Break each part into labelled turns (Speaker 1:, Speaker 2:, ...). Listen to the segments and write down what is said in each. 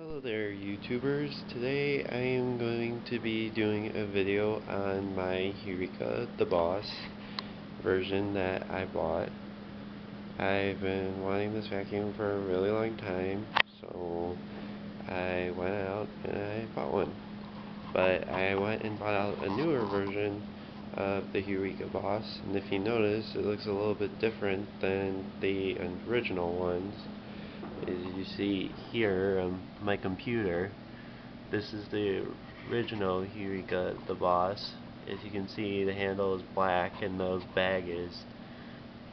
Speaker 1: Hello there, YouTubers. Today I am going to be doing a video on my Eureka the Boss version that I bought. I've been wanting this vacuum for a really long time, so I went out and I bought one. But I went and bought out a newer version of the Eureka Boss, and if you notice, it looks a little bit different than the original ones. As you see here on my computer, this is the original Eureka the Boss. As you can see, the handle is black and the bag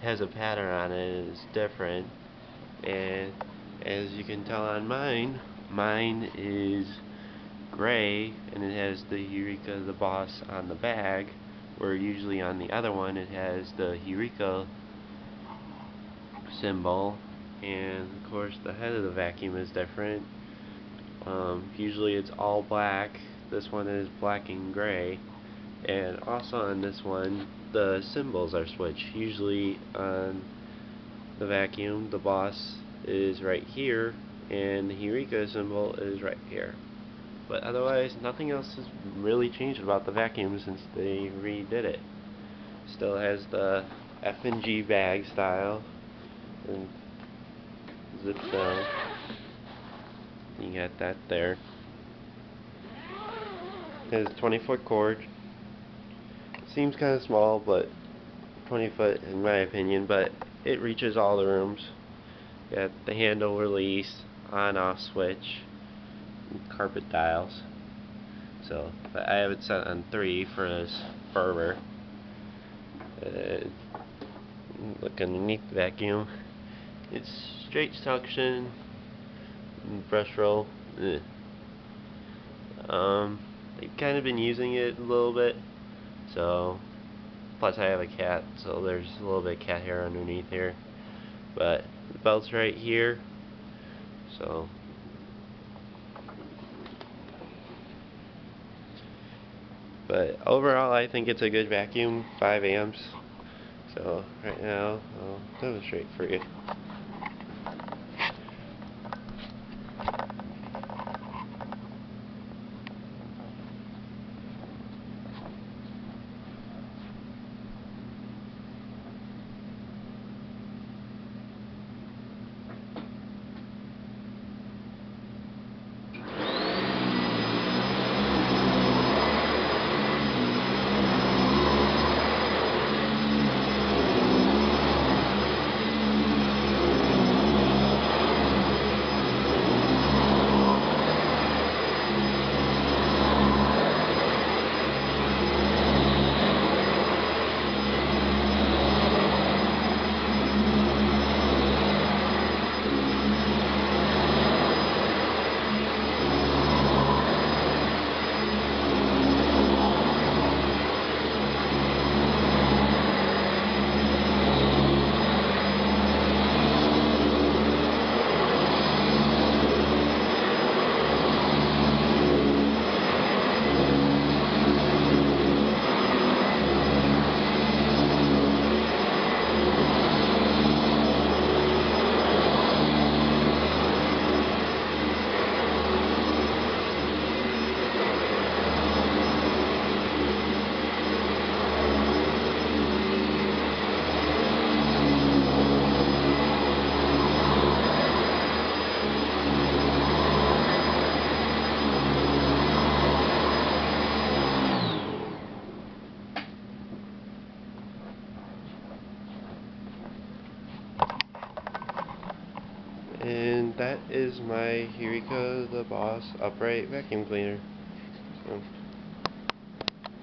Speaker 1: has a pattern on it, it's different. And as you can tell on mine is gray and it has the Eureka the Boss on the bag, where usually on the other one it has the Eureka symbol, and of course the head of the vacuum is different. Usually it's all black. This one is black and gray, and also on this one the symbols are switched. Usually on the vacuum the Boss is right here and the Eureka symbol is right here, but otherwise nothing else has really changed about the vacuum since they redid it. Still has the F&G bag style and zip down. You got that there. It has 20-foot cord. Seems kind of small, but 20 foot in my opinion, but it reaches all the rooms. Got the handle release, on-off switch, and carpet dials. So, but I have it set on 3 for this fervor. Look underneath the vacuum. It's straight suction, brush roll. Ugh. They've kind of been using it a little bit, so plus I have a cat, so there's a little bit of cat hair underneath here, but the belt's right here, so but overall I think it's a good vacuum. 5 amps, so right now I'll demonstrate for you. And that is my Eureka the Boss upright vacuum cleaner. So